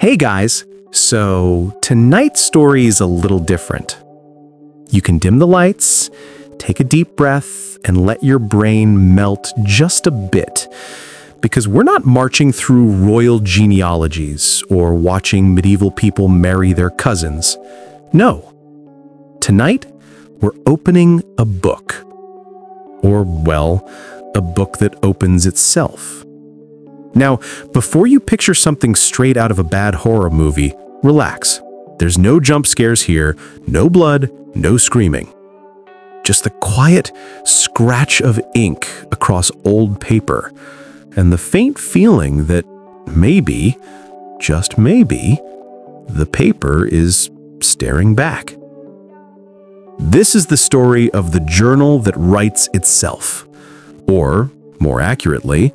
Hey guys, so tonight's story is a little different. You can dim the lights, take a deep breath, and let your brain melt just a bit, because we're not marching through royal genealogies or watching medieval people marry their cousins. No. Tonight, we're opening a book. Or, well, a book that opens itself. Now, before you picture something straight out of a bad horror movie, relax. There's no jump scares here, no blood, no screaming. Just the quiet scratch of ink across old paper, and the faint feeling that maybe, just maybe, the paper is staring back. This is the story of the journal that writes itself, or, more accurately,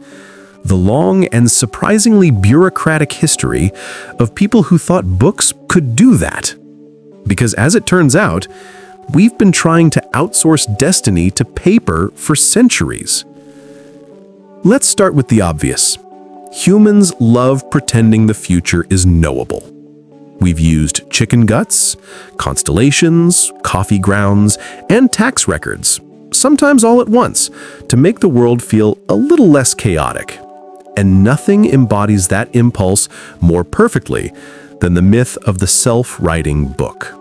the long and surprisingly bureaucratic history of people who thought books could do that. Because as it turns out, we've been trying to outsource destiny to paper for centuries. Let's start with the obvious. Humans love pretending the future is knowable. We've used chicken guts, constellations, coffee grounds, and tax records, sometimes all at once, to make the world feel a little less chaotic. And nothing embodies that impulse more perfectly than the myth of the self-writing book.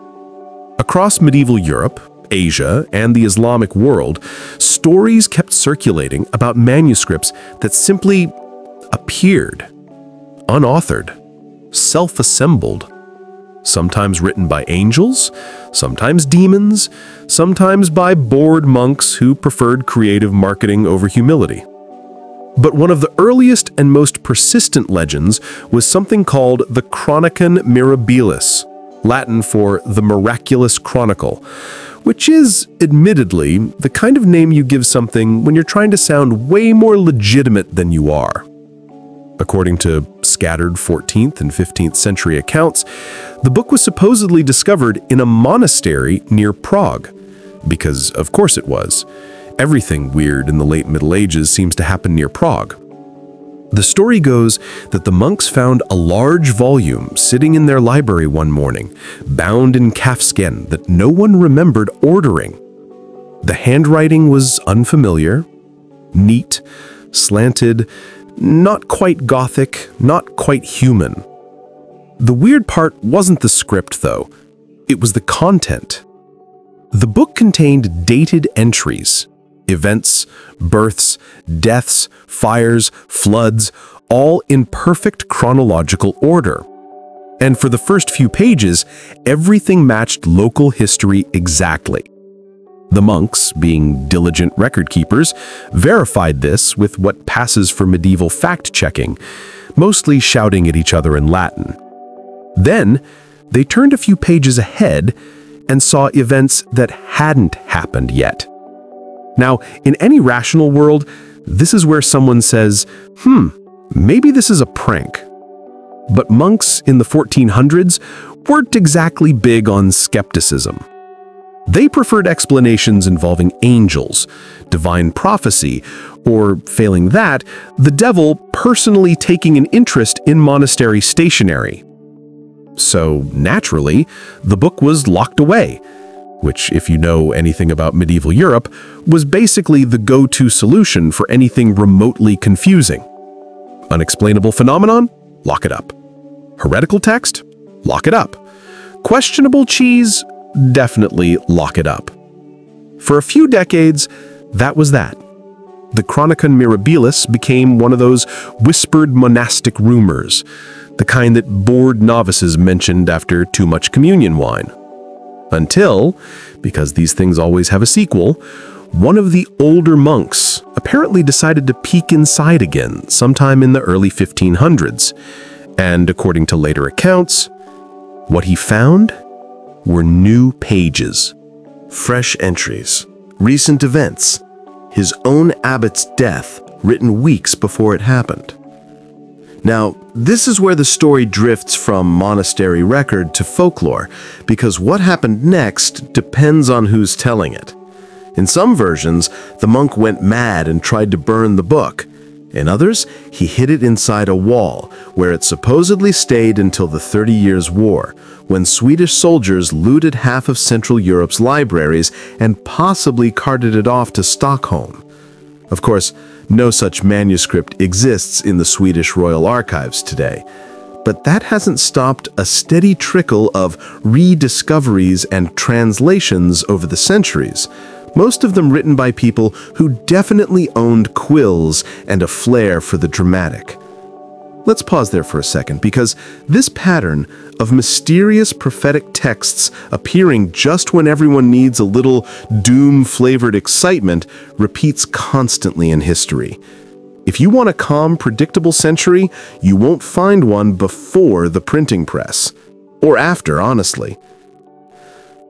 Across medieval Europe, Asia, and the Islamic world, stories kept circulating about manuscripts that simply appeared, unauthored, self-assembled, sometimes written by angels, sometimes demons, sometimes by bored monks who preferred creative marketing over humility. But one of the earliest and most persistent legends was something called the Chronicon Mirabilis, Latin for the Miraculous Chronicle, which is, admittedly, the kind of name you give something when you're trying to sound way more legitimate than you are. According to scattered 14th and 15th century accounts, the book was supposedly discovered in a monastery near Prague, because of course it was. Everything weird in the late Middle Ages seems to happen near Prague. The story goes that the monks found a large volume sitting in their library one morning, bound in calfskin that no one remembered ordering. The handwriting was unfamiliar, neat, slanted, not quite Gothic, not quite human. The weird part wasn't the script, though. It was the content. The book contained dated entries. Events, births, deaths, fires, floods, all in perfect chronological order. And for the first few pages, everything matched local history exactly. The monks, being diligent record keepers, verified this with what passes for medieval fact-checking, mostly shouting at each other in Latin. Then, they turned a few pages ahead and saw events that hadn't happened yet. Now, in any rational world, this is where someone says, maybe this is a prank. But monks in the 1400s weren't exactly big on skepticism. They preferred explanations involving angels, divine prophecy, or, failing that, the devil personally taking an interest in monastery stationery. So, naturally, the book was locked away, which, if you know anything about medieval Europe, was basically the go-to solution for anything remotely confusing. Unexplainable phenomenon? Lock it up. Heretical text? Lock it up. Questionable cheese? Definitely lock it up. For a few decades, that was that. The Chronicon Mirabilis became one of those whispered monastic rumors, the kind that bored novices mentioned after too much communion wine. Until, because these things always have a sequel, one of the older monks apparently decided to peek inside again sometime in the early 1500s. And according to later accounts, what he found were new pages, fresh entries, recent events, his own abbot's death written weeks before it happened. Now, this is where the story drifts from monastery record to folklore, because what happened next depends on who's telling it. In some versions, the monk went mad and tried to burn the book. In others, he hid it inside a wall, where it supposedly stayed until the 30 Years' War, when Swedish soldiers looted half of Central Europe's libraries and possibly carted it off to Stockholm. Of course, no such manuscript exists in the Swedish Royal Archives today, but that hasn't stopped a steady trickle of rediscoveries and translations over the centuries, most of them written by people who definitely owned quills and a flair for the dramatic. Let's pause there for a second, because this pattern of mysterious prophetic texts appearing just when everyone needs a little doom-flavored excitement repeats constantly in history. If you want a calm, predictable century, you won't find one before the printing press. Or after, honestly.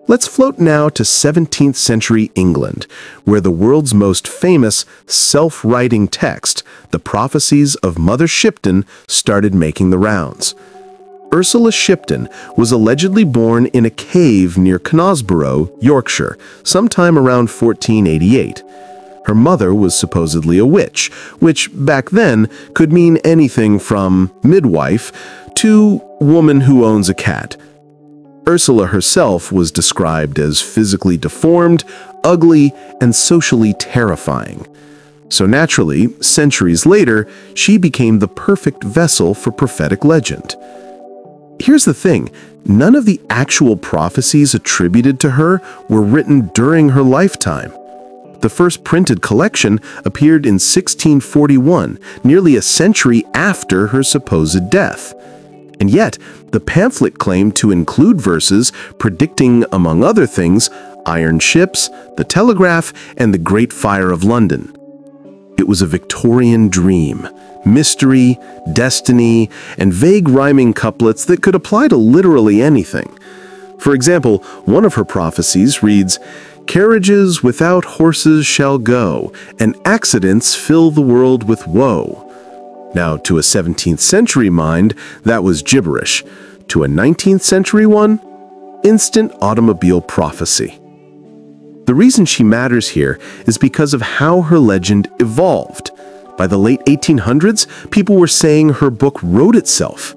Let's float now to 17th century England, where the world's most famous self-writing text, the Prophecies of Mother Shipton, started making the rounds. Ursula Shipton was allegedly born in a cave near Knaresborough, Yorkshire, sometime around 1488. Her mother was supposedly a witch, which back then could mean anything from midwife to woman who owns a cat. Ursula herself was described as physically deformed, ugly, and socially terrifying. So naturally, centuries later, she became the perfect vessel for prophetic legend. Here's the thing, none of the actual prophecies attributed to her were written during her lifetime. The first printed collection appeared in 1641, nearly a century after her supposed death. And yet, the pamphlet claimed to include verses predicting, among other things, iron ships, the telegraph, and the Great Fire of London. It was a Victorian dream, mystery, destiny, and vague rhyming couplets that could apply to literally anything. For example, one of her prophecies reads, "Carriages without horses shall go, and accidents fill the world with woe." Now, to a 17th century mind, that was gibberish. To a 19th century one, instant automobile prophecy. The reason she matters here is because of how her legend evolved. By the late 1800s, people were saying her book wrote itself,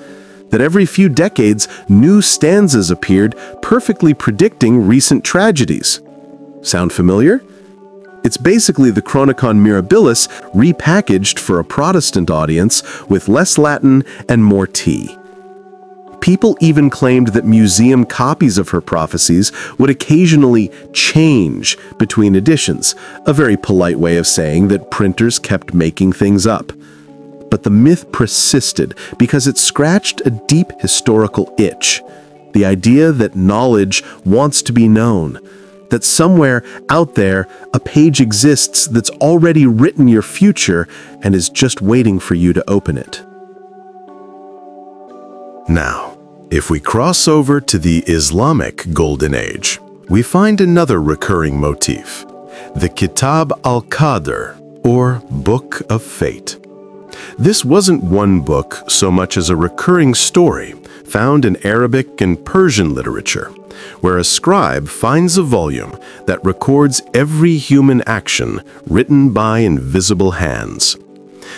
that every few decades, new stanzas appeared, perfectly predicting recent tragedies. Sound familiar? It's basically the Chronicon Mirabilis repackaged for a Protestant audience with less Latin and more tea. People even claimed that museum copies of her prophecies would occasionally change between editions, a very polite way of saying that printers kept making things up. But the myth persisted because it scratched a deep historical itch, the idea that knowledge wants to be known, that somewhere out there a page exists that's already written your future and is just waiting for you to open it. Now, if we cross over to the Islamic Golden Age, we find another recurring motif, the Kitab al-Qadr, or Book of Fate. This wasn't one book so much as a recurring story found in Arabic and Persian literature, where a scribe finds a volume that records every human action written by invisible hands.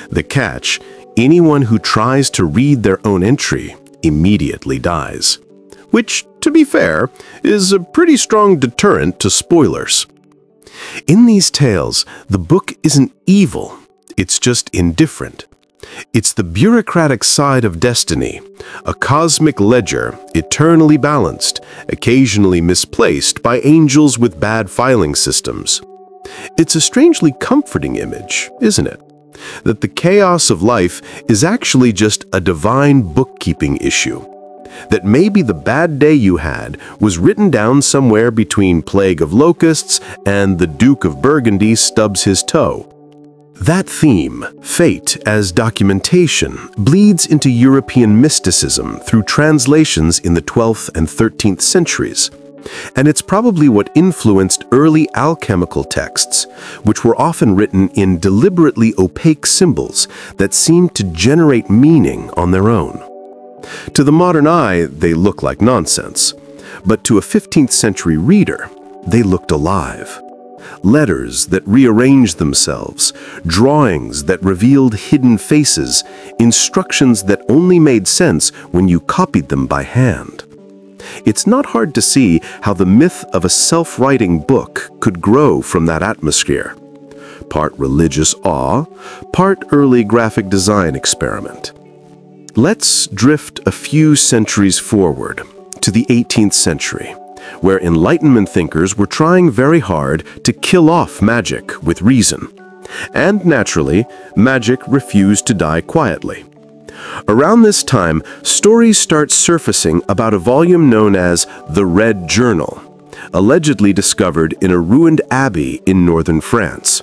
The catch, anyone who tries to read their own entry immediately dies. Which, to be fair, is a pretty strong deterrent to spoilers. In these tales, the book isn't evil, it's just indifferent. It's the bureaucratic side of destiny, a cosmic ledger eternally balanced, occasionally misplaced by angels with bad filing systems. It's a strangely comforting image, isn't it? That the chaos of life is actually just a divine bookkeeping issue. That maybe the bad day you had was written down somewhere between Plague of Locusts and the Duke of Burgundy stubs his toe. That theme, fate as documentation, bleeds into European mysticism through translations in the 12th and 13th centuries. And it's probably what influenced early alchemical texts, which were often written in deliberately opaque symbols that seemed to generate meaning on their own. To the modern eye, they look like nonsense, but to a 15th century reader, they looked alive. Letters that rearranged themselves, drawings that revealed hidden faces, instructions that only made sense when you copied them by hand. It's not hard to see how the myth of a self-writing book could grow from that atmosphere. Part religious awe, part early graphic design experiment. Let's drift a few centuries forward to the 18th century, where Enlightenment thinkers were trying very hard to kill off magic with reason. And naturally, magic refused to die quietly. Around this time, stories start surfacing about a volume known as the Red Journal, allegedly discovered in a ruined abbey in northern France.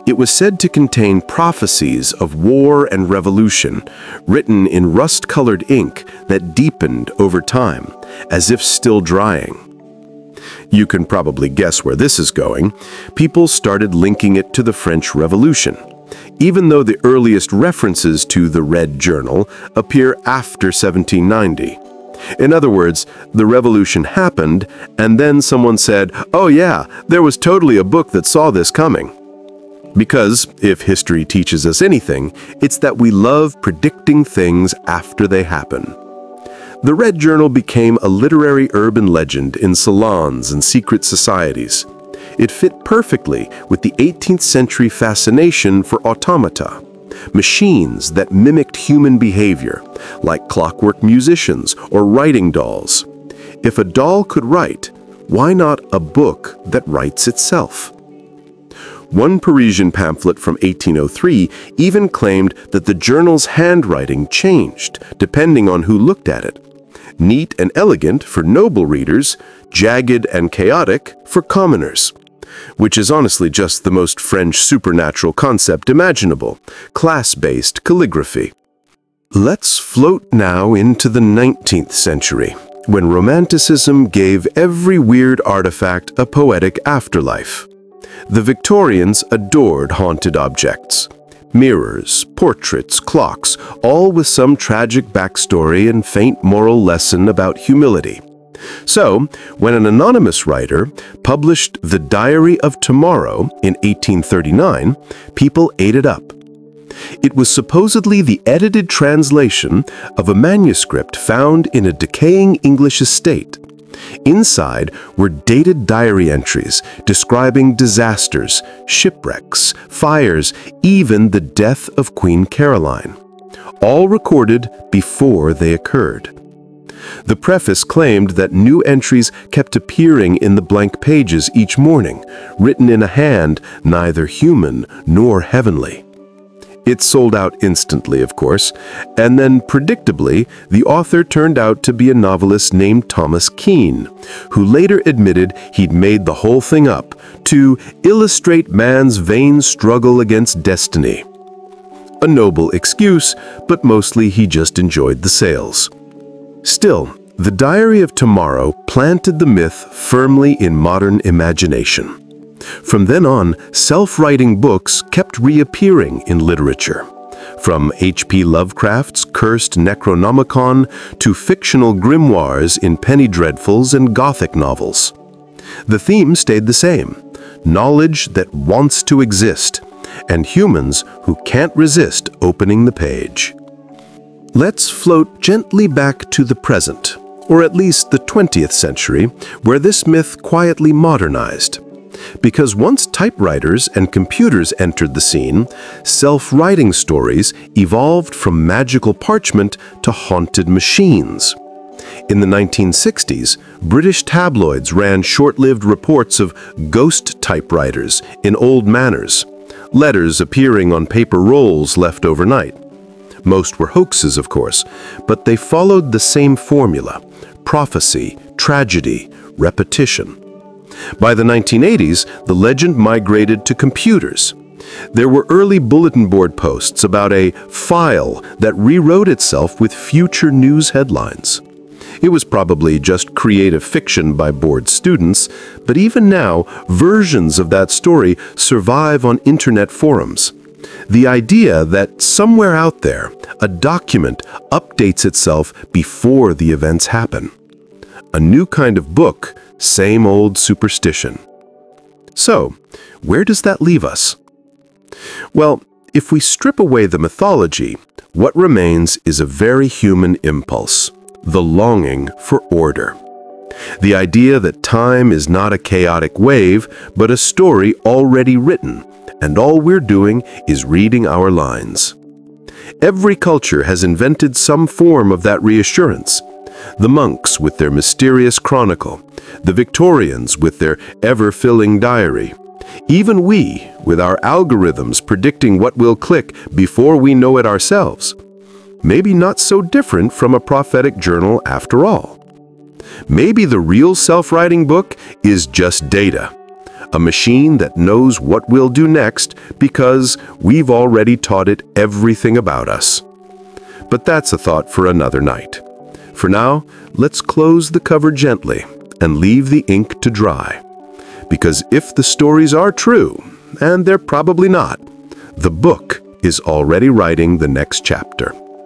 It was said to contain prophecies of war and revolution, written in rust-colored ink that deepened over time, as if still drying. You can probably guess where this is going. People started linking it to the French Revolution, even though the earliest references to the Red Journal appear after 1790. In other words, the revolution happened, and then someone said, "Oh yeah, there was totally a book that saw this coming." Because, if history teaches us anything, it's that we love predicting things after they happen. The Red Journal became a literary urban legend in salons and secret societies. It fit perfectly with the 18th century fascination for automata, machines that mimicked human behavior, like clockwork musicians or writing dolls. If a doll could write, why not a book that writes itself? One Parisian pamphlet from 1803 even claimed that the journal's handwriting changed depending on who looked at it. Neat and elegant for noble readers, jagged and chaotic for commoners. Which is honestly just the most French supernatural concept imaginable, class-based calligraphy. Let's float now into the 19th century, when Romanticism gave every weird artifact a poetic afterlife. The Victorians adored haunted objects. Mirrors, portraits, clocks, all with some tragic backstory and faint moral lesson about humility. So, when an anonymous writer published The Diary of Tomorrow in 1839, people ate it up. It was supposedly the edited translation of a manuscript found in a decaying English estate. Inside were dated diary entries describing disasters, shipwrecks, fires, even the death of Queen Caroline, all recorded before they occurred. The preface claimed that new entries kept appearing in the blank pages each morning, written in a hand neither human nor heavenly. It sold out instantly, of course, and then, predictably, the author turned out to be a novelist named Thomas Keene, who later admitted he'd made the whole thing up to illustrate man's vain struggle against destiny. A noble excuse, but mostly he just enjoyed the sales. Still, The Diary of Tomorrow planted the myth firmly in modern imagination. From then on, self-writing books kept reappearing in literature. From H.P. Lovecraft's cursed Necronomicon to fictional grimoires in penny dreadfuls and Gothic novels. The theme stayed the same: knowledge that wants to exist, and humans who can't resist opening the page. Let's float gently back to the present, or at least the 20th century, where this myth quietly modernized. Because once typewriters and computers entered the scene, self-writing stories evolved from magical parchment to haunted machines. In the 1960s, British tabloids ran short-lived reports of ghost typewriters in old manors, letters appearing on paper rolls left overnight. Most were hoaxes, of course, but they followed the same formula: prophecy, tragedy, repetition. By the 1980s, the legend migrated to computers. There were early bulletin board posts about a file that rewrote itself with future news headlines. It was probably just creative fiction by bored students, but even now, versions of that story survive on internet forums. The idea that somewhere out there, a document updates itself before the events happen. A new kind of book, same old superstition. So, where does that leave us? Well, if we strip away the mythology, what remains is a very human impulse, the longing for order. The idea that time is not a chaotic wave, but a story already written, and all we're doing is reading our lines. Every culture has invented some form of that reassurance. The monks with their mysterious chronicle, the Victorians with their ever-filling diary, even we with our algorithms predicting what will click before we know it ourselves. Maybe not so different from a prophetic journal after all. Maybe the real self-writing book is just data, a machine that knows what we'll do next because we've already taught it everything about us. But that's a thought for another night. For now, let's close the cover gently and leave the ink to dry. Because if the stories are true, and they're probably not, the book is already writing the next chapter.